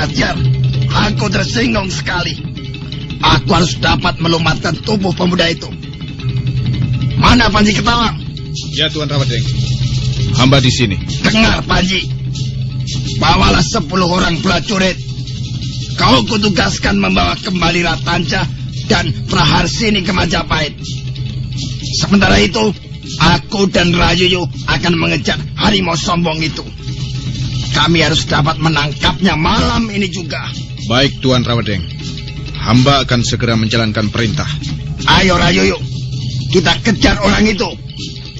Prahajar, aku tersinggung sekali. Aku harus dapat melumatkan tubuh pemuda itu. Mana Panji Ketawang? Ya, Tuan Rawedeng. Hamba di sini. Dengar, Panji. Bawalah 10 orang prajurit. Kau kutugaskan membawa kembali Ratanca dan Praharsini ke Majapahit. Sementara itu, aku dan Rayuyu akan mengejar harimau sombong itu. Kami harus dapat menangkapnya malam ini juga. Baik, Tuan Rawedeng. Hamba akan segera menjalankan perintah. Ayo, Rayuyu. Kita kejar orang itu.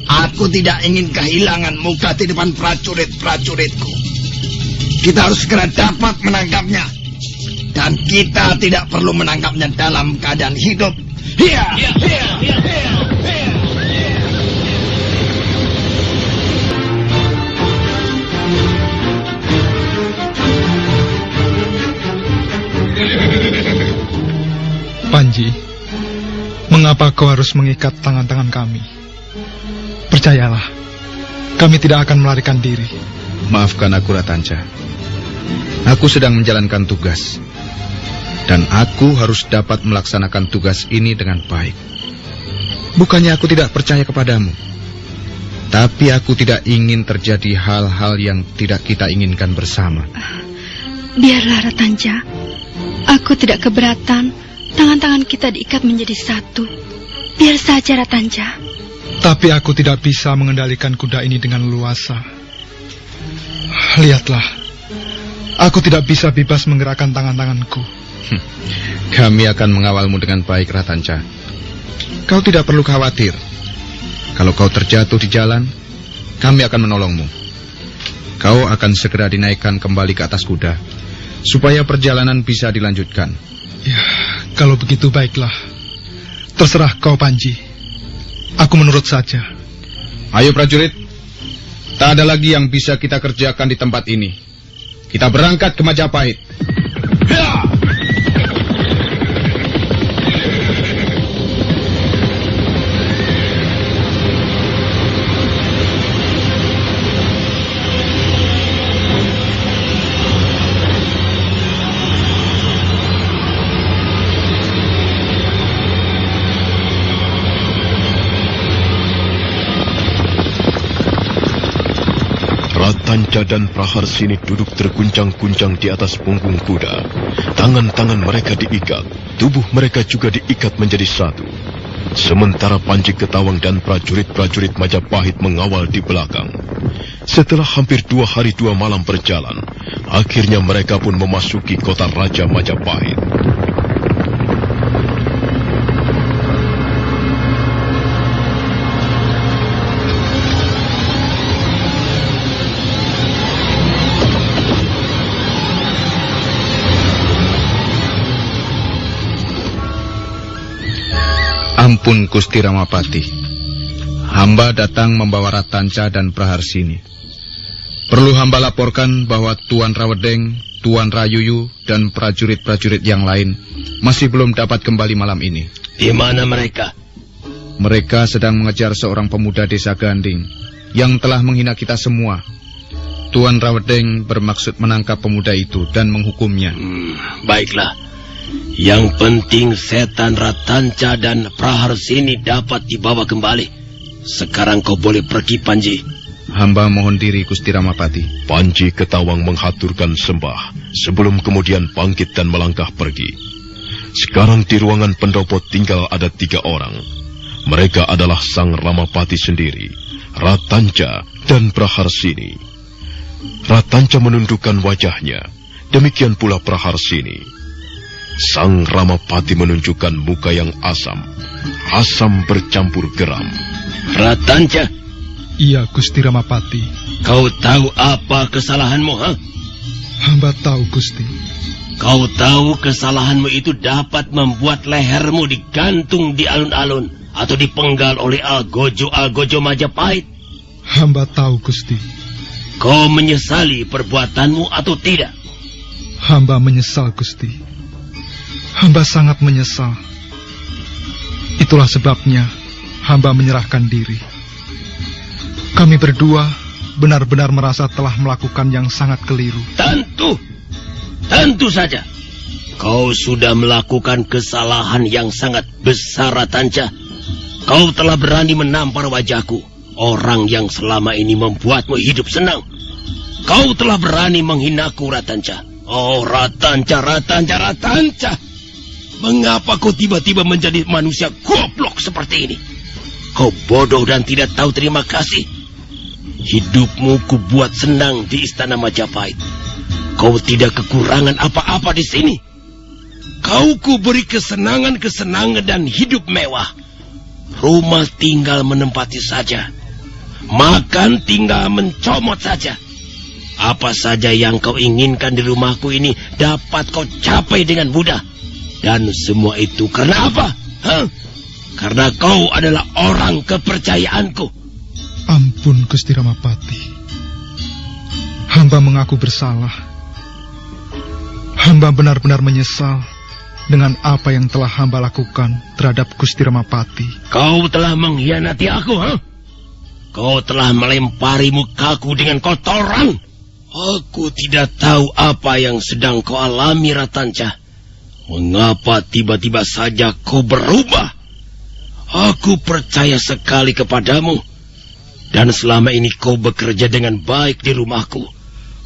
Aku tidak ingin kehilangan muka di depan prajurit-prajuritku. Kita harus segera dapat menangkapnya. Dan kita tidak perlu menangkapnya dalam keadaan hidup. Hiya! Hiya! Hiya! Hiya! Hiya! Panji, mengapa kau harus mengikat tangan-tangan kami? Percayalah, kami tidak akan melarikan diri. Maafkan aku, Ratanca. Aku sedang menjalankan tugas. Dan aku harus dapat melaksanakan tugas ini dengan baik. Bukannya aku tidak percaya kepadamu. Tapi aku tidak ingin terjadi hal-hal yang tidak kita inginkan bersama. Biarlah, Ratanca. Aku tidak keberatan tangan-tangan kita diikat menjadi satu. Biar saja, Ratanca. Tapi aku tidak bisa mengendalikan kuda ini dengan leluasa. Lihatlah, aku tidak bisa bebas menggerakkan tangan-tanganku. Kami akan mengawalmu dengan baik, Ratanca. Kau tidak perlu khawatir. Kalau kau terjatuh di jalan, kami akan menolongmu. Kau akan segera dinaikkan kembali ke atas kuda, supaya perjalanan bisa dilanjutkan. Ya, kalau begitu baiklah. Terserah kau, Panji. Aku menurut saja. Ayo prajurit, tak ada lagi yang bisa kita kerjakan di tempat ini. Kita berangkat ke Majapahit. Ratanca dan Praharsini duduk terguncang-guncang di atas punggung kuda. Tangan-tangan mereka diikat, tubuh mereka juga diikat menjadi satu. Sementara Panji Ketawang dan prajurit-prajurit Majapahit mengawal di belakang. Setelah hampir 2 hari 2 malam berjalan, akhirnya mereka pun memasuki kota Raja Majapahit. Ampun Gusti Ramapati, hamba datang membawa Ratanca dan Praharsini. Perlu hamba laporkan bahwa Tuan Rawedeng, Tuan Rayuyu, dan prajurit-prajurit yang lain masih belum dapat kembali malam ini. Di mana mereka? Mereka sedang mengejar seorang pemuda desa Ganding yang telah menghina kita semua. Tuan Rawedeng bermaksud menangkap pemuda itu dan menghukumnya. Baiklah. Yang penting setan Ratanca dan Praharsini dapat dibawa kembali. Sekarang kau boleh pergi, Panji. Hamba mohon diri, Gusti Ramapati. Panji Ketawang menghaturkan sembah sebelum kemudian bangkit dan melangkah pergi. Sekarang di ruangan pendopo tinggal ada 3 orang. Mereka adalah Sang Ramapati sendiri, Ratanca dan Praharsini. Ratanca menundukkan wajahnya, demikian pula Praharsini. Sang Ramapati menunjukkan muka yang asam bercampur geram. Ratanca. Iya, Gusti Ramapati. Kau tahu apa kesalahanmu, ha? Hamba tahu, Gusti. Kau tahu kesalahanmu itu dapat membuat lehermu digantung di alun-alun atau dipenggal oleh algojo Majapahit. Hamba tahu, Gusti. Kau menyesali perbuatanmu atau tidak? Hamba menyesal, Gusti. Hamba sangat menyesal. Itulah sebabnya hamba menyerahkan diri. Kami berdua benar-benar merasa telah melakukan yang sangat keliru. Tentu saja. Kau sudah melakukan kesalahan yang sangat besar, Ratanca. Kau telah berani menampar wajahku, orang yang selama ini membuatmu hidup senang. Kau telah berani menghinaku, Ratanca. Oh, Ratanca. Mengapa kau tiba-tiba menjadi manusia goblok seperti ini? Kau bodoh dan tidak tahu terima kasih. Hidupmu kubuat senang di istana Majapahit. Kau tidak kekurangan apa-apa di sini. Kau kuberi kesenangan dan hidup mewah. Rumah tinggal menempati saja. Makan tinggal mencomot saja. Apa saja yang kau inginkan di rumahku ini dapat kau capai dengan mudah. Dan semua itu karena apa? Karena kau adalah orang kepercayaanku. Ampun, Gusti Ramapati. Hamba mengaku bersalah. Hamba benar-benar menyesal dengan apa yang telah hamba lakukan terhadap Gusti Ramapati. Kau telah mengkhianati aku, Kau telah melempari mukaku dengan kotoran. Aku tidak tahu apa yang sedang kau alami, Ratanca. Mengapa tiba-tiba saja kau berubah? Aku percaya sekali kepadamu. Dan selama ini kau bekerja dengan baik di rumahku.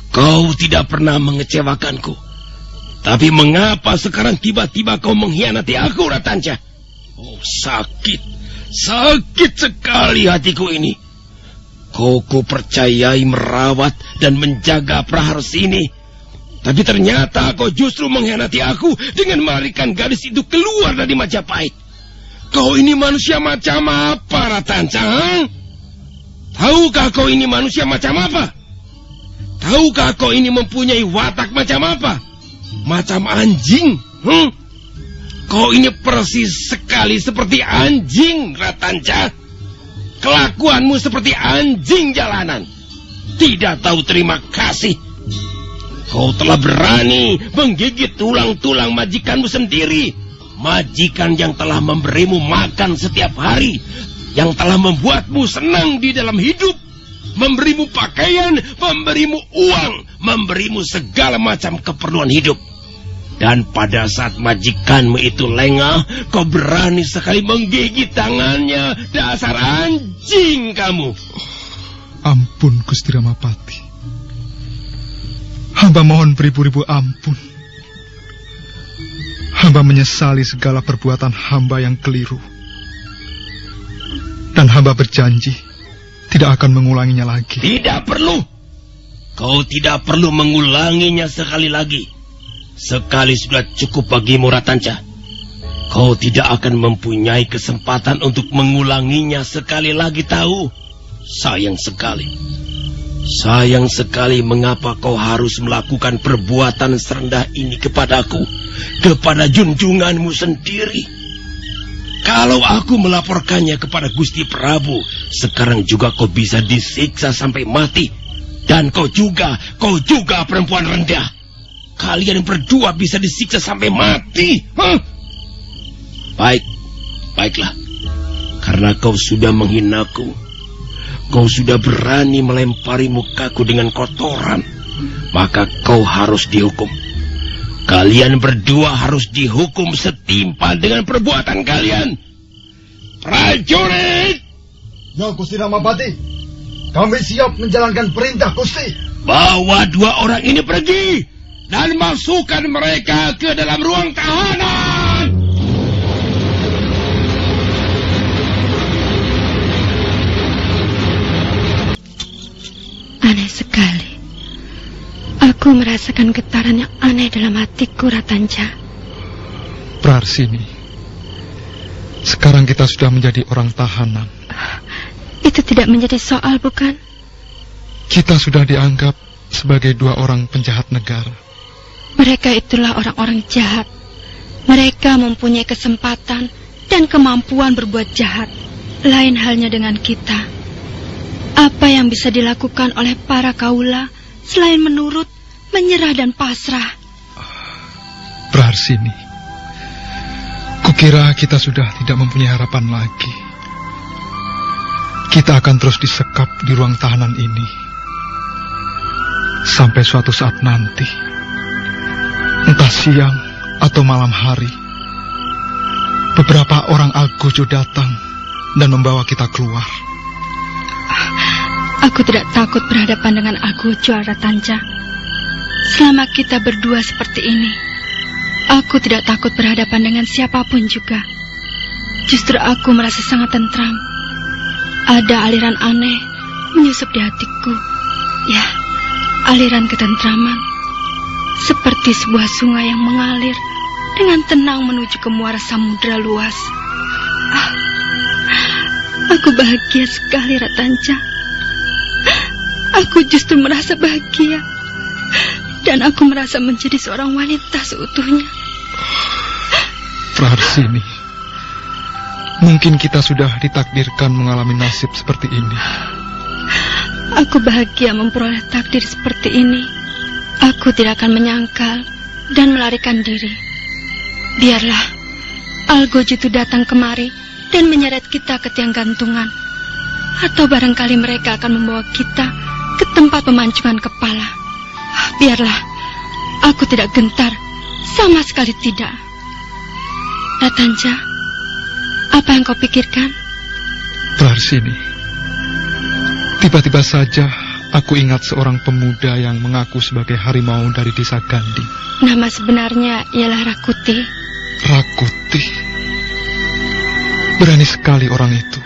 Kau tidak pernah mengecewakanku. Tapi mengapa sekarang tiba-tiba kau mengkhianati aku, Ratanca? Oh, sakit sekali hatiku ini. Kau kupercayai merawat dan menjaga Praharsini. Tapi ternyata kau justru mengkhianati aku dengan melarikan gadis itu keluar dari Majapahit. Kau ini manusia macam apa, Ratanca? Tahukah kau ini manusia macam apa? Tahukah kau ini mempunyai watak macam apa? Macam anjing. Kau ini persis sekali seperti anjing, Ratanca. Kelakuanmu seperti anjing jalanan. Tidak tahu terima kasih. Kau telah berani menggigit tulang-tulang majikanmu sendiri. Majikan yang telah memberimu makan setiap hari, yang telah membuatmu senang di dalam hidup, memberimu pakaian, memberimu uang, memberimu segala macam keperluan hidup. Dan pada saat majikanmu itu lengah, kau berani sekali menggigit tangannya. Dasar anjing kamu. Ampun, Gusti Ramapati. Hamba mohon beribu-ribu ampun. Hamba menyesali segala perbuatan hamba yang keliru. Dan hamba berjanji tidak akan mengulanginya lagi. Tidak perlu. Kau tidak perlu mengulanginya sekali lagi. Sekali sudah cukup bagimu, Ratanca. Kau tidak akan mempunyai kesempatan untuk mengulanginya sekali lagi, tahu? Sayang sekali mengapa kau harus melakukan perbuatan serendah ini kepadaku, kepada junjunganmu sendiri. Kalau aku melaporkannya kepada Gusti Prabu, sekarang juga kau bisa disiksa sampai mati. Dan kau juga perempuan rendah. Kalian berdua bisa disiksa sampai mati. Baiklah. Karena kau sudah menghinaku, kau sudah berani melempari mukaku dengan kotoran, maka kau harus dihukum. Kalian berdua harus dihukum setimpal dengan perbuatan kalian. Prajurit! Ya, Gusti Ramapati. Kami siap menjalankan perintah, Gusti. Bawa 2 orang ini pergi dan masukkan mereka ke dalam ruang tahanan. Aneh sekali. Aku merasakan getaran yang aneh dalam hatiku, Ratanca. Praharsini, sekarang kita sudah menjadi orang tahanan. Itu tidak menjadi soal, bukan? Kita sudah dianggap sebagai 2 orang penjahat negara. Mereka itulah orang-orang jahat. Mereka mempunyai kesempatan dan kemampuan berbuat jahat. Lain halnya dengan kita. Apa yang bisa dilakukan oleh para kaula selain menurut, menyerah dan pasrah? Praharsini, kukira kita sudah tidak mempunyai harapan lagi. Kita akan terus disekap di ruang tahanan ini sampai suatu saat nanti Entah siang atau malam hari, beberapa orang Algojo datang dan membawa kita keluar. Aku tidak takut berhadapan dengan Algojo, Ratanca. Selama kita berdua seperti ini, aku tidak takut berhadapan dengan siapapun juga. Justru aku merasa sangat tentram. Ada aliran aneh menyusup di hatiku. Ya, aliran ketentraman. Seperti sebuah sungai yang mengalir dengan tenang menuju ke muara samudera luas. Aku bahagia sekali, Ratanca. Aku justru merasa bahagia. Dan aku merasa menjadi seorang wanita seutuhnya. Praharsini, mungkin kita sudah ditakdirkan mengalami nasib seperti ini. Aku bahagia memperoleh takdir seperti ini. Aku tidak akan menyangkal dan melarikan diri. Biarlah Algojo itu datang kemari dan menyeret kita ke tiang gantungan. Atau barangkali mereka akan membawa kita ke tempat pemancingan kepala. Biarlah, aku tidak gentar, sama sekali tidak. Ratanca, apa yang kau pikirkan? Praharsini, tiba-tiba saja aku ingat seorang pemuda yang mengaku sebagai harimau dari desa Ganding. Nama sebenarnya ialah Rakuti. Rakuti? Berani sekali orang itu.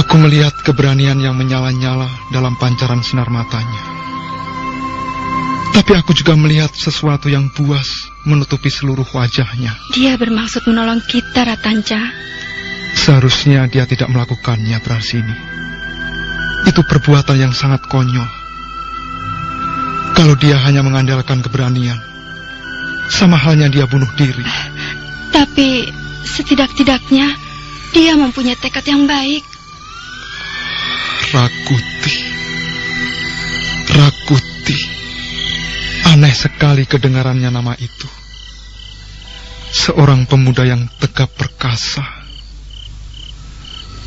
Aku melihat keberanian yang menyala-nyala dalam pancaran sinar matanya. Tapi aku juga melihat sesuatu yang buas menutupi seluruh wajahnya. Dia bermaksud menolong kita, Ratanca. Seharusnya dia tidak melakukannya, Praharsini. Itu perbuatan yang sangat konyol. Kalau dia hanya mengandalkan keberanian, sama halnya dia bunuh diri. Tapi setidak-tidaknya dia mempunyai tekad yang baik. Rakuti. Rakuti. Aneh sekali kedengarannya nama itu. Seorang pemuda yang tegap perkasa.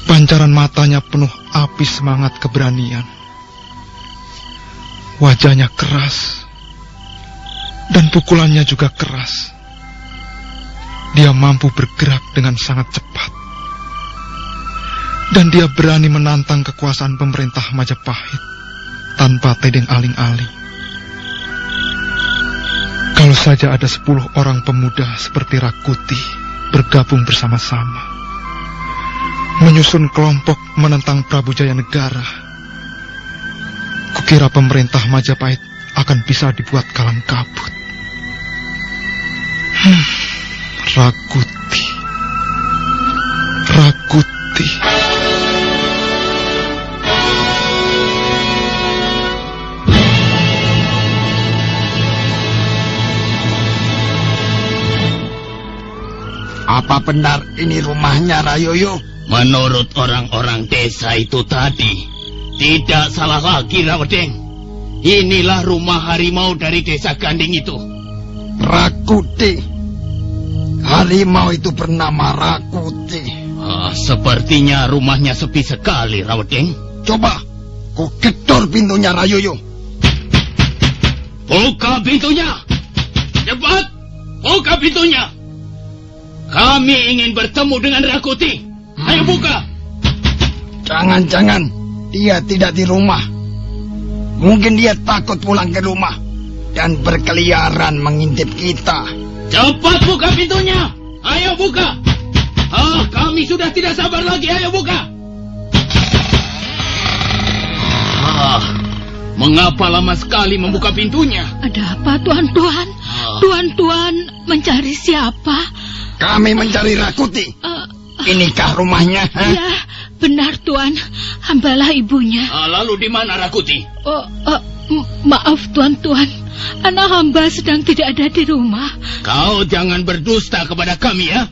Pancaran matanya penuh api semangat keberanian. Wajahnya keras. Dan pukulannya juga keras. Dia mampu bergerak dengan sangat cepat. Dan dia berani menantang kekuasaan pemerintah Majapahit tanpa tedeng aling-aling. Kalau saja ada 10 orang pemuda seperti Rakuti bergabung bersama-sama, menyusun kelompok menentang Prabu Jayanegara, kukira pemerintah Majapahit akan bisa dibuat kalang kabut. Rakuti. Rakuti. Apa benar ini rumahnya Rayoyo? Menurut orang-orang desa itu tadi, tidak salah lagi, Rawedeng. Inilah rumah harimau dari desa Ganding itu. Rakuti. Harimau itu bernama Rakuti. Sepertinya rumahnya sepi sekali, Rawedeng. Coba, ku gedor pintunya, Rayoyo. Buka pintunya! Cepat! Buka pintunya! Kami ingin bertemu dengan Rakuti. Ayo buka. Jangan-jangan dia tidak di rumah. Mungkin dia takut pulang ke rumah dan berkeliaran mengintip kita. Cepat buka pintunya. Ayo buka. Kami sudah tidak sabar lagi. Ayo buka. Mengapa lama sekali membuka pintunya? Ada apa, Tuan-Tuan? Tuan-Tuan mencari siapa? Kami mencari Rakuti. Inikah rumahnya? Ya, benar, Tuan. Hambalah ibunya. Lalu di mana Rakuti? Maaf, Tuan-Tuan. Anak hamba sedang tidak ada di rumah. Kau jangan berdusta kepada kami, ya.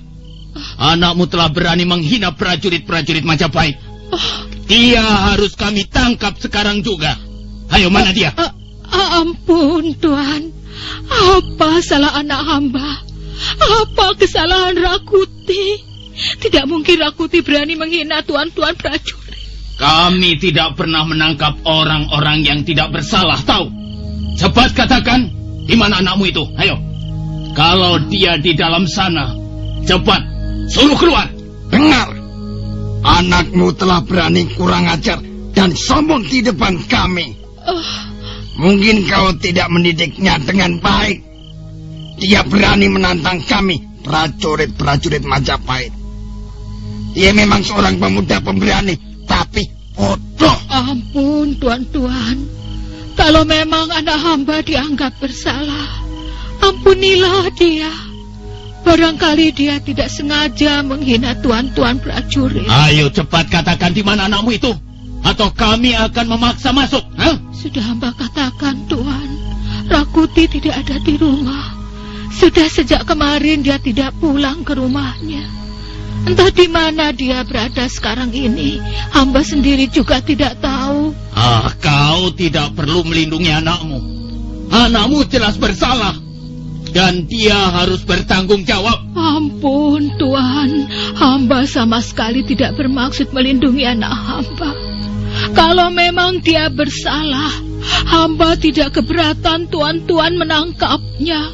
Anakmu telah berani menghina prajurit-prajurit Majapahit. Dia harus kami tangkap sekarang juga. Ayo, mana dia? Ampun, Tuan. Apa salah anak hamba? Apa kesalahan Rakuti? Tidak mungkin Rakuti berani menghina tuan-tuan prajurit. Kami tidak pernah menangkap orang-orang yang tidak bersalah, tahu? Cepat katakan, Di mana anakmu itu? Ayo. Kalau dia di dalam sana, cepat suruh keluar. Dengar, anakmu telah berani kurang ajar dan sombong di depan kami. Mungkin kau tidak mendidiknya dengan baik. Dia berani menantang kami, prajurit-prajurit Majapahit. Dia memang seorang pemuda pemberani, tapi bodoh. Ampun, tuan-tuan. Kalau memang anak hamba dianggap bersalah, ampunilah dia. Barangkali dia tidak sengaja menghina tuan-tuan prajurit. Ayo cepat katakan di mana anakmu itu, atau kami akan memaksa masuk. Sudah hamba katakan, Tuan. Rakuti tidak ada di rumah. Sudah sejak kemarin dia tidak pulang ke rumahnya. Entah di mana dia berada sekarang ini. Hamba sendiri juga tidak tahu. Kau tidak perlu melindungi anakmu. Anakmu jelas bersalah. Dan dia harus bertanggung jawab. Ampun, Tuan. Hamba sama sekali tidak bermaksud melindungi anak hamba. Kalau memang dia bersalah, hamba tidak keberatan tuan-tuan menangkapnya.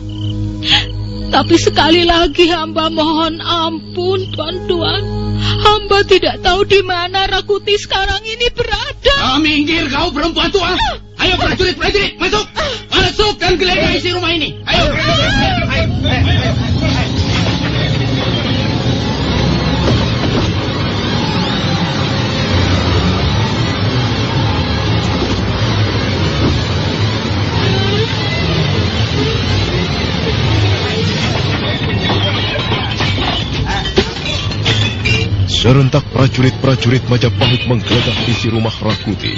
Tapi sekali lagi hamba mohon ampun, tuan-tuan. Hamba tidak tahu di mana Rakuti sekarang ini berada. Minggir kau perempuan tua. Ayo prajurit-prajurit, masuk. Masuk dan geledah isi rumah ini. Ayo. Serentak prajurit-prajurit Majapahit menggeledah isi rumah Rakuti.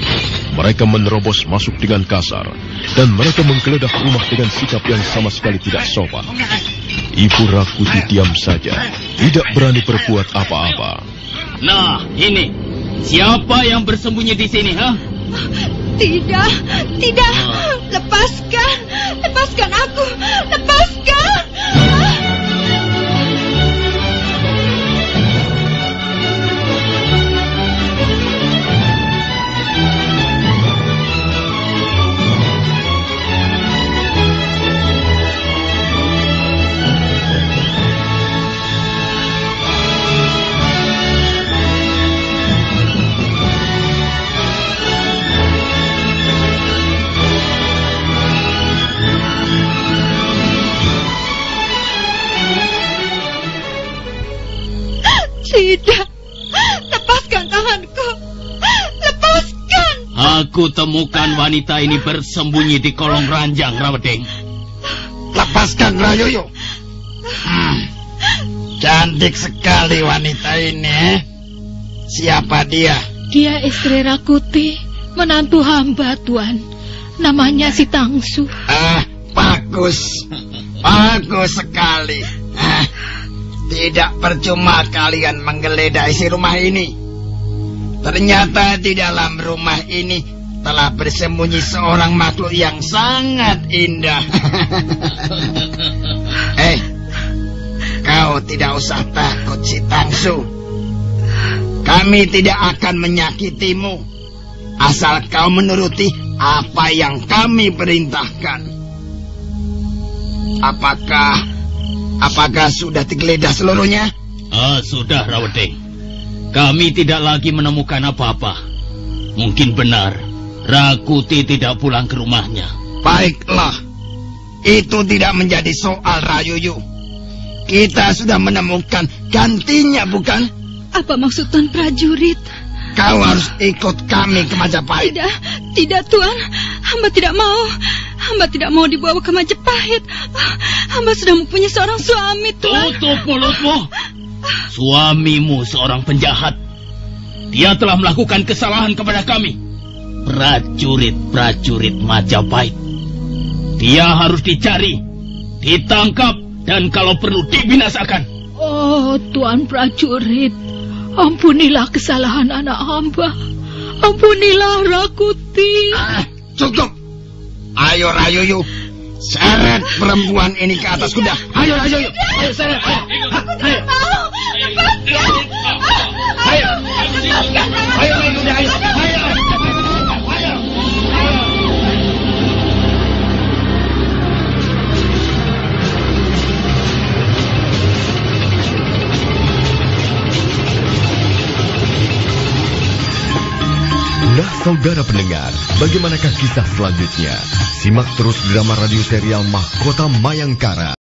Mereka menerobos masuk dengan kasar, dan mereka menggeledah rumah dengan sikap yang sama sekali tidak sopan. Ibu Rakuti diam saja, tidak berani berbuat apa-apa. Nah, ini siapa yang bersembunyi di sini, ha? Tidak, lepaskan aku, lepaskan. Tidak, lepaskan tanganku, lepaskan. Aku temukan wanita ini bersembunyi di kolong ranjang, Rawedeng. Lepaskan Rayoyo. Cantik sekali wanita ini. Siapa dia? Dia istri Rakuti, menantu hamba, Tuan. Namanya si Tangsu. Bagus sekali. Tidak percuma kalian menggeledah isi rumah ini. Ternyata di dalam rumah ini telah bersembunyi seorang makhluk yang sangat indah. Kau tidak usah takut, si Tangsu. Kami tidak akan menyakitimu, asal kau menuruti apa yang kami perintahkan. Apakah sudah digeledah seluruhnya? Sudah, Rawedeng. Kami tidak lagi menemukan apa-apa. Mungkin benar, Rakuti tidak pulang ke rumahnya. Baiklah, itu tidak menjadi soal, Rayoyo. Kita sudah menemukan gantinya, bukan? Apa maksud Tuan prajurit? Kau harus ikut kami ke Majapahit. Tidak, Tuan. Hamba tidak mau. Hamba tidak mau dibawa ke Majapahit. Hamba sudah mempunyai seorang suami, Tuan. Tutup mulutmu. Suamimu seorang penjahat. Dia telah melakukan kesalahan kepada kami, prajurit-prajurit Majapahit. Dia harus dicari, ditangkap, dan kalau perlu dibinasakan. Oh, Tuan prajurit, ampunilah kesalahan anak hamba. Ampunilah Rakuti. Cukup. Ayo, Rayoyo, seret perempuan ini ke atas kuda. Ayo, Rayoyo, ayo seret. Aku tidak mau. Lepaskan. Ayo, lepaskan. Ayo, Rayoyo, ayo. Nah, saudara pendengar, bagaimanakah kisah selanjutnya? Simak terus drama radio serial Mahkota Mayangkara.